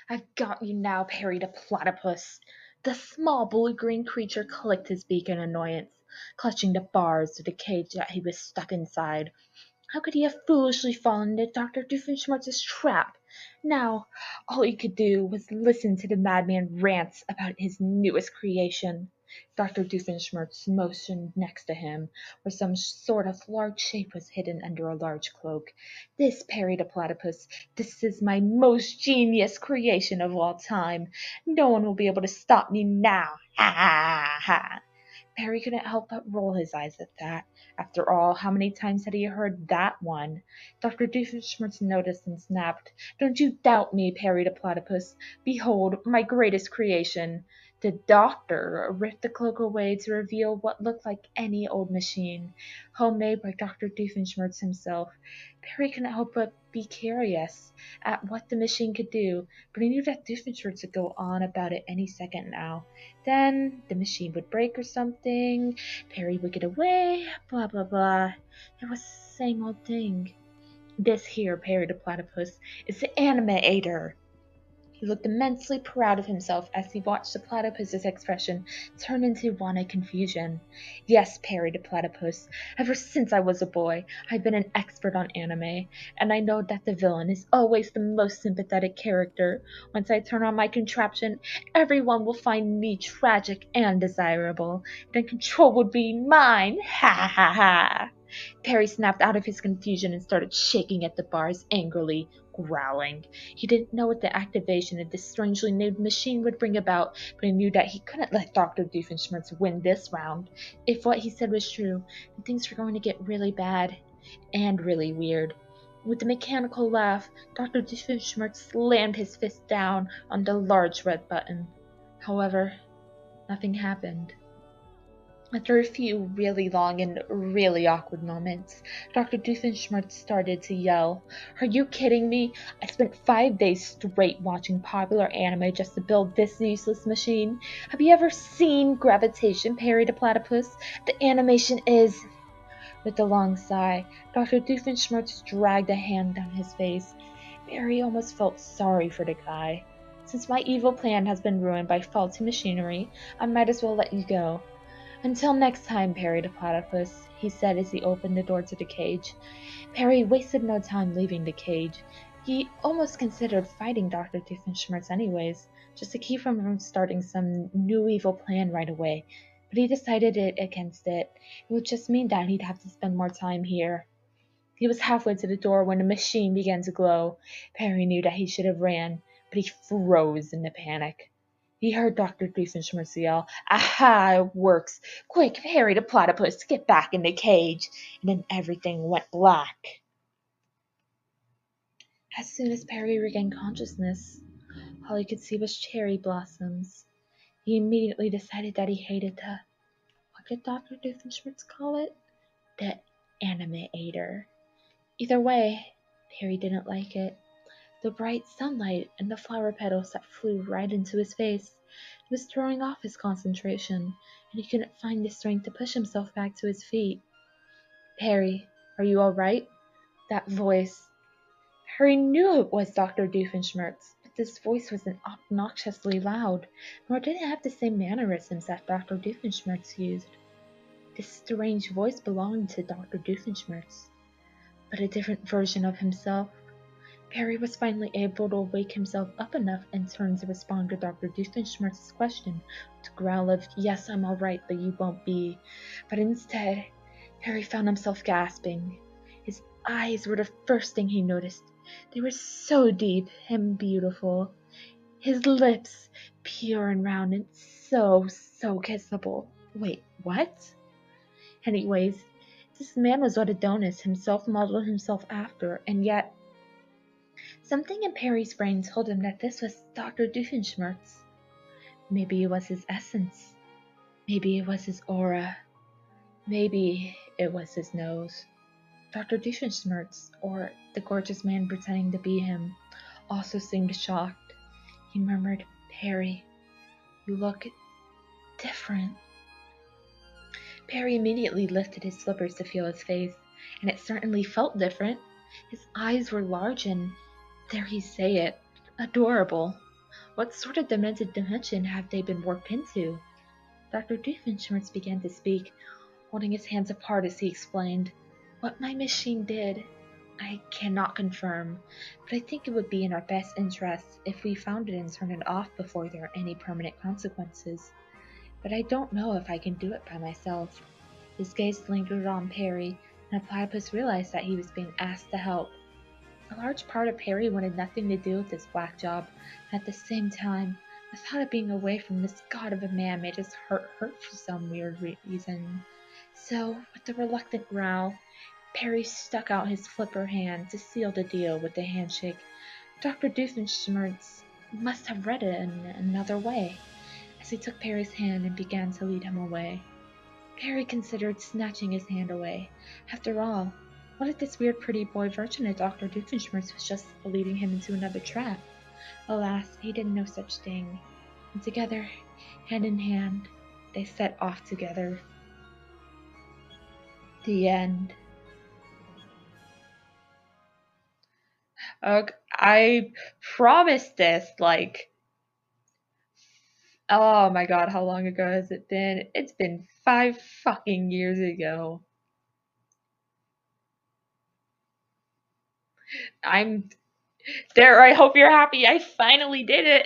I've got you now, Perry the platypus. The small blue-green creature clicked his beak in annoyance, clutching the bars of the cage that he was stuck inside. How could he have foolishly fallen into Dr. Doofenshmirtz's trap? Now, all he could do was listen to the madman rants about his newest creation. Dr. Doofenshmirtz motioned next to him, where some sort of large shape was hidden under a large cloak. This, Perry the platypus, this is my most genius creation of all time. No one will be able to stop me now. Ha ha ha. Perry couldn't help but roll his eyes at that. After all, how many times had he heard that one? Dr. Doofenshmirtz noticed and snapped. Don't you doubt me, Perry the platypus. Behold, my greatest creation. The doctor ripped the cloak away to reveal what looked like any old machine, homemade by Dr. Doofenshmirtz himself. Perry couldn't help but be curious at what the machine could do, but he knew that Doofenshmirtz would go on about it any second now. Then the machine would break or something, Perry would get away, blah blah blah. It was the same old thing. This here, Perry the platypus, is the animator. He looked immensely proud of himself as he watched the platypus's expression turn into one of confusion. Yes, Perry the platypus, ever since I was a boy, I've been an expert on anime, and I know that the villain is always the most sympathetic character. Once I turn on my contraption, everyone will find me tragic and desirable. Then control would be mine. Ha ha ha. Perry snapped out of his confusion and started shaking at the bars angrily, growling. He didn't know what the activation of this strangely named machine would bring about, but he knew that he couldn't let Dr. Doofenshmirtz win this round. If what he said was true, then things were going to get really bad and really weird. With a mechanical laugh, Dr. Doofenshmirtz slammed his fist down on the large red button. However, nothing happened. After a few really long and really awkward moments, Dr. Doofenshmirtz started to yell. Are you kidding me? I spent 5 days straight watching popular anime just to build this useless machine. Have you ever seen Gravitation, Perry the Platypus? The animation is... With a long sigh, Dr. Doofenshmirtz dragged a hand down his face. Perry almost felt sorry for the guy. Since my evil plan has been ruined by faulty machinery, I might as well let you go. Until next time, Perry the platypus, he said as he opened the door to the cage. Perry wasted no time leaving the cage. He almost considered fighting Dr. Doofenshmirtz anyways, just to keep him from starting some new evil plan right away. But he decided against it. It would just mean that he'd have to spend more time here. He was halfway to the door when the machine began to glow. Perry knew that he should have ran, but he froze in the panic. He heard Dr. Doofenshmirtz yell, Aha, it works! Quick, Perry the platypus, get back in the cage! And then everything went black. As soon as Perry regained consciousness, all he could see was cherry blossoms. He immediately decided that he hated what did Dr. Doofenshmirtz call it? The animator. Either way, Perry didn't like it. The bright sunlight and the flower petals that flew right into his face. It was throwing off his concentration, and he couldn't find the strength to push himself back to his feet. Perry, are you all right? That voice. Perry knew it was Dr. Doofenshmirtz, but this voice wasn't obnoxiously loud, nor did it have the same mannerisms that Dr. Doofenshmirtz used. This strange voice belonged to Dr. Doofenshmirtz, but a different version of himself. Perry was finally able to wake himself up enough and turn to respond to Dr. Doofenshmirtz's question with a growl of, Yes, I'm all right, but you won't be. But instead, Perry found himself gasping. His eyes were the first thing he noticed. They were so deep and beautiful. His lips, pure and round and so kissable. Wait, what? Anyways, this man was what Adonis himself modeled himself after, and yet something in Perry's brain told him that this was Dr. Doofenshmirtz. Maybe it was his essence. Maybe it was his aura. Maybe it was his nose. Dr. Doofenshmirtz, or the gorgeous man pretending to be him, also seemed shocked. He murmured, Perry, you look different. Perry immediately lifted his slippers to feel his face, and it certainly felt different. His eyes were large and, dare he say it, adorable. What sort of demented dimension have they been warped into? Dr. Doofenshmirtz began to speak, holding his hands apart as he explained. What my machine did, I cannot confirm, but I think it would be in our best interests if we found it and turned it off before there are any permanent consequences. But I don't know if I can do it by myself. His gaze lingered on Perry, and the platypus realized that he was being asked to help. A large part of Perry wanted nothing to do with this black job, and at the same time, the thought of being away from this god of a man made his heart hurt for some weird reason. So, with a reluctant growl, Perry stuck out his flipper hand to seal the deal with a handshake. Dr. Doofenshmirtz must have read it in another way, as he took Perry's hand and began to lead him away. Perry considered snatching his hand away. After all, what if this weird pretty boy version of Dr. Doofenshmirtz was just leading him into another trap? Alas, he did no such thing. And together, hand in hand, they set off together. The end. Okay, I promised this, oh my god, how long ago has it been? It's been 5 fucking years ago. I'm there. I hope you're happy. I finally did it.